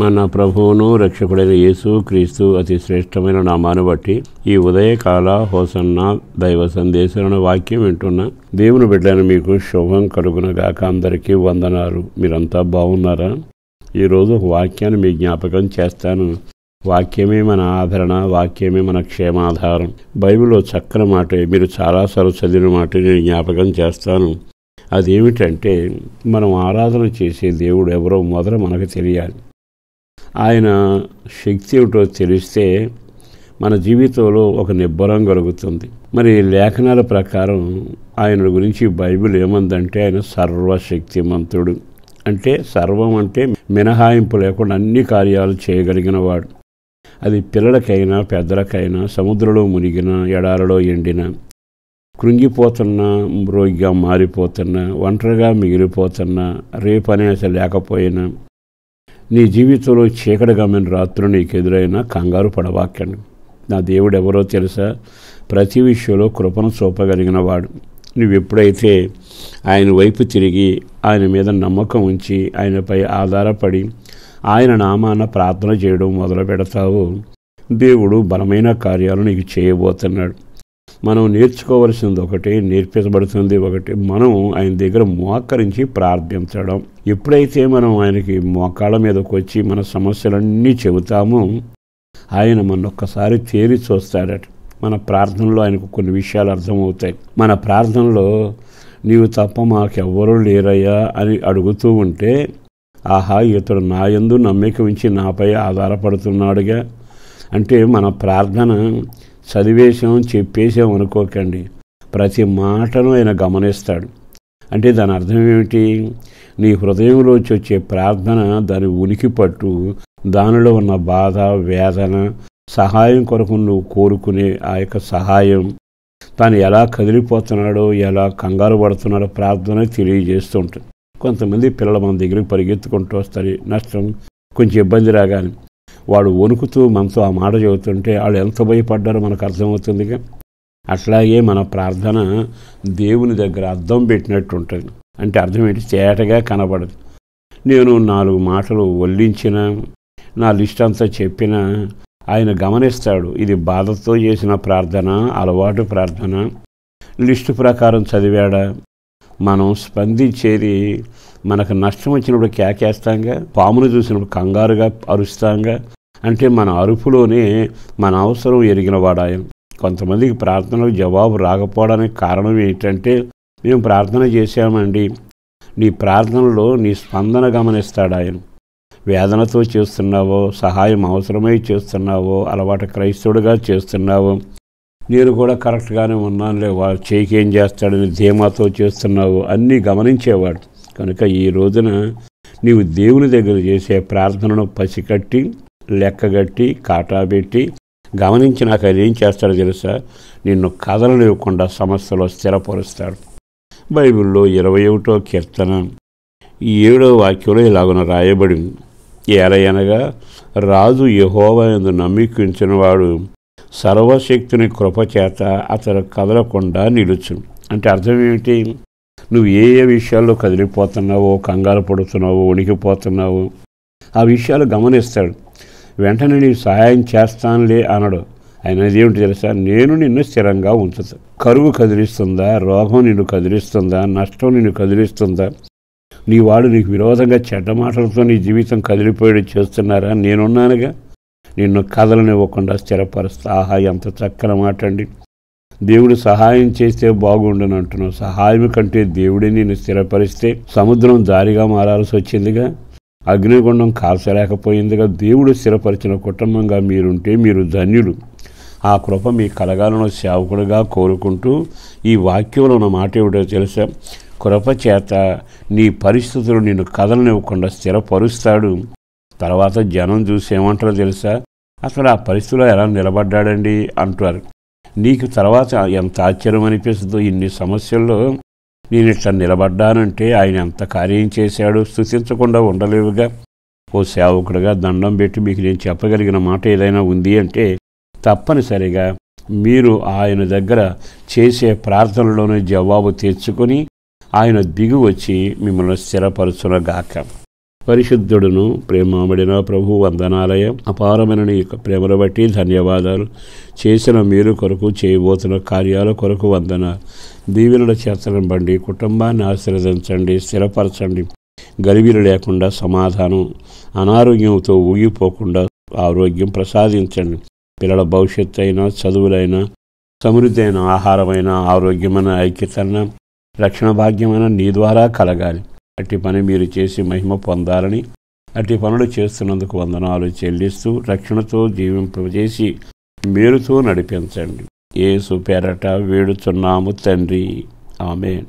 మన ప్రభువును రక్షకుడైన యేసు క్రీస్తు అతి శ్రేష్టమైన నామాన్ని బట్టి ఈ ఉదయకాల హోసన్న దైవ సందేశాలను వాక్యం వింటున్న దేవుని బిడ్డలను మీకు శుభం కలుగునగాక. అందరికీ వందనాలు. మీరంతా బాగున్నారా? ఈరోజు వాక్యాన్ని మీ జ్ఞాపకం చేస్తాను. వాక్యమే మన ఆదరణ, వాక్యమే మన క్షేమాధారం. బైబిల్లో చక్కని మాట, మీరు చాలాసార్లు చదివిన మాట నేను జ్ఞాపకం చేస్తాను. అదేమిటంటే, మనం ఆరాధన చేసే దేవుడు ఎవరో మొదట మనకు తెలియాలి. ఆయన శక్తి ఏమిటో తెలిస్తే మన జీవితంలో ఒక నిబ్బరం కలుగుతుంది. మరి లేఖనాల ప్రకారం ఆయన గురించి బైబిల్ ఏమందంటే, ఆయన సర్వశక్తిమంతుడు. అంటే సర్వం అంటే మినహాయింపు లేకుండా అన్ని కార్యాలు చేయగలిగిన వాడు. అది పిల్లలకైనా పెద్దలకైనా, సముద్రంలో మునిగిన, ఎడారిలో ఎండిన, కృంగిపోతున్నా, రోగిగా మారిపోతున్నా, ఒంటరిగా మిగిలిపోతున్నా, రేపనే అసలు లేకపోయినా, నీ జీవితంలో చీకటి గమ్మిన రాత్రులు నీకు ఎదురైనా కంగారు పడవాకండి. నా దేవుడు ఎవరో తెలుసా? ప్రతి విషయంలో కృపను చూపగలిగిన వాడు. నువ్వు ఎప్పుడైతే ఆయన వైపు తిరిగి ఆయన మీద నమ్మకం ఉంచి ఆయనపై ఆధారపడి ఆయన నామాన ప్రార్థన చేయడం మొదలు పెడతావు, దేవుడు బలమైన కార్యాలు నీకు చేయబోతున్నాడు. మనం నేర్చుకోవలసింది ఒకటి, నేర్పించబడుతుంది ఒకటి. మనం ఆయన దగ్గర మోకరించి ప్రార్థించడం. ఎప్పుడైతే మనం ఆయనకి మోకాళ్ళ మీదకి వచ్చి మన సమస్యలన్నీ చెబుతామో ఆయన మనొక్కసారి తేరి చూస్తాడట. మన ప్రార్థనలో ఆయనకు కొన్ని విషయాలు అర్థమవుతాయి. మన ప్రార్థనలో నీవు తప్ప మాకెవ్వరూ లేరయ్యా అని అడుగుతూ ఉంటే, ఆహా, ఇతడు నా యందు నమ్మిక ఉంచి నాపై ఆధారపడుతున్నాడుగా. అంటే మన ప్రార్థన చదివేశాం, చెప్పేశాం అనుకోకండి. ప్రతి మాటను ఆయన గమనిస్తాడు. అంటే దాని అర్థం ఏమిటి? నీ హృదయంలోంచి వచ్చే ప్రార్థన దాని ఉనికి పట్టు, దానిలో ఉన్న బాధ, వేదన, సహాయం కొరకు నువ్వు కోరుకునే ఆ యొక్క సహాయం, తాను ఎలా కదిలిపోతున్నాడో, ఎలా కంగారు పడుతున్నాడో ప్రార్థన తెలియజేస్తూ ఉంటుంది. కొంతమంది పిల్లలు మన దగ్గరికి పరిగెత్తుకుంటూ వస్తారు. నష్టం, కొంచెం ఇబ్బంది రాగానే వాడు వణుకుతూ మనతో ఆ మాట చెబుతుంటే వాళ్ళు ఎంత భయపడ్డారో మనకు అర్థమవుతుందిగా. అట్లాగే మన ప్రార్థన దేవుని దగ్గర అద్దం పెట్టినట్టు ఉంటుంది. అంటే అర్థం ఏంటి? తేటగా కనబడదు. నేను 4 మాటలు వల్లించిన, నా లిస్ట్ అంతా చెప్పినా ఆయన గమనిస్తాడు. ఇది బాధతో చేసిన ప్రార్థన, అలవాటు ప్రార్థన, లిస్టు ప్రకారం చదివాడా? మనం స్పందించేది మనకు నష్టం వచ్చినప్పుడు కేకేస్తాంగా, పామును చూసినప్పుడు కంగారుగా అరుస్తాంగా. అంటే మన అరుపులోనే మన అవసరం ఎరిగినవాడు ఆయన. కొంతమందికి ప్రార్థనలకు జవాబు రాకపోవడానికి కారణం ఏంటంటే, మేము ప్రార్థన చేశామండి. నీ ప్రార్థనలో నీ స్పందన గమనిస్తాడు ఆయన. వేదనతో చేస్తున్నావో, సహాయం అవసరమై చేస్తున్నావో, అలవాటు క్రైస్తవుడిగా చేస్తున్నావో, నేను కూడా కరెక్ట్గానే ఉన్నానులే, వాడు చేయికి ఏం చేస్తాడని ధీమాతో చేస్తున్నావు, అన్నీ గమనించేవాడు. కనుక ఈ రోజున నీవు దేవుని దగ్గర చేసే ప్రార్థనను పసికట్టి, లెక్కగట్టి, కాటాబెట్టి గమనించి నాకు అది ఏం చేస్తాడో తెలుసా? నిన్ను కదలనివ్వకుండా సమస్యలో స్థిరపరుస్తాడు. బైబిల్లో 21వ కీర్తన 7వ వాక్యంలో ఇలాగున రాయబడింది. ఏలయనగా రాజు యెహోవా యందు నమ్మిక ఉంచిన వాడు సర్వశక్తుని కృపచేత అతడు కదలకుండా నిలుచు. అంటే అర్థం ఏమిటి? నువ్వు ఏ ఏ విషయాల్లో కదిలిపోతున్నావో, కంగారు పడుతున్నావో, వణికిపోతున్నావో ఆ విషయాలు గమనిస్తాడు. వెంటనే నీకు సహాయం చేస్తానులే అనడు. అయినది ఏమిటి తెలుసా? నేను నిన్ను స్థిరంగా ఉంచుతా. కరువు కదిలిస్తుందా? రోగం నిన్ను కదిలిస్తుందా? నష్టం నిన్ను కదిలిస్తుందా? నీ వాడు నీకు విరోధంగా చెడ్డ మాటలతో నీ జీవితం కదిలిపోయేది చేస్తున్నారా? నేనున్నానుగా, నిన్ను కదలనివ్వకుండా స్థిరపరుస్తా. ఆహా, ఎంత చక్కని మాట అండి. దేవుడు సహాయం చేస్తే బాగుండని అంటున్నావు. సహాయం కంటే దేవుడే నిన్ను స్థిరపరిస్తే సముద్రం దారిగా మారాల్సి వచ్చిందిగా, అగ్నిగుండం కాల్చలేకపోయిందిగా. దేవుడు స్థిరపరిచిన కుటుంబంగా మీరుంటే మీరు ధన్యులు. ఆ కృప మీ కలగాలను సేవకుడిగా కోరుకుంటూ ఈ వాక్యంలో ఉన్న మాట ఏమిటో తెలుసా? కృప చేత నీ పరిస్థితులు నిన్ను కదలనివ్వకుండా స్థిరపరుస్తాడు. తర్వాత జనం చూసి ఏమంటారో తెలుసా? అసలు ఆ పరిస్థితిలో ఎలా నిలబడ్డాడండి అంటారు. నీకు తర్వాత ఎంత ఆశ్చర్యం అనిపిస్తుందో, ఇన్ని సమస్యల్లో నేను ఇట్లా నిలబడ్డానంటే ఆయన ఎంత కార్యం చేశాడు, స్తుతించకుండా ఉండలేవుగా. ఓ సేవకుడిగా దండం పెట్టి మీకు నేను చెప్పగలిగిన మాట ఏదైనా ఉంది అంటే, తప్పనిసరిగా మీరు ఆయన దగ్గర చేసే ప్రార్థనలోనే జవాబు తెచ్చుకొని ఆయన దిగి వచ్చి మిమ్మల్ని స్థిరపరచునగాక. పరిశుద్ధుడును ప్రేమబడిన ప్రభు వందనాలయ. అపారమైన నీ యొక్క ప్రేమను బట్టి ధన్యవాదాలు. చేసిన మేలు కొరకు, చేయబోతున్న కార్యాల కొరకు వందనాలు. దీవెనల చేతనం బండి కుటుంబాన్ని ఆశీర్వదించండి, స్థిరపరచండి. గలిబిలు లేకుండా సమాధానం, అనారోగ్యంతో ఊగిపోకుండా ఆరోగ్యం ప్రసాదించండి. పిల్లల భవిష్యత్తు అయినా, చదువులైనా, సమృద్ధి అయిన ఆహారమైన, ఆరోగ్యమైన, ఐక్యతన, రక్షణ భాగ్యమైన నీ ద్వారా కలగాలి. అట్టి పని మీరు చేసి మహిమ పొందాలని, అట్టి పనులు చేస్తున్నందుకు వందనాలు చెల్లిస్తూ రక్షణతో జీవింపజేసి మేలుతో నడిపించండి. యేసు పేరట వేడుచున్నాము తండ్రి, ఆమేన్.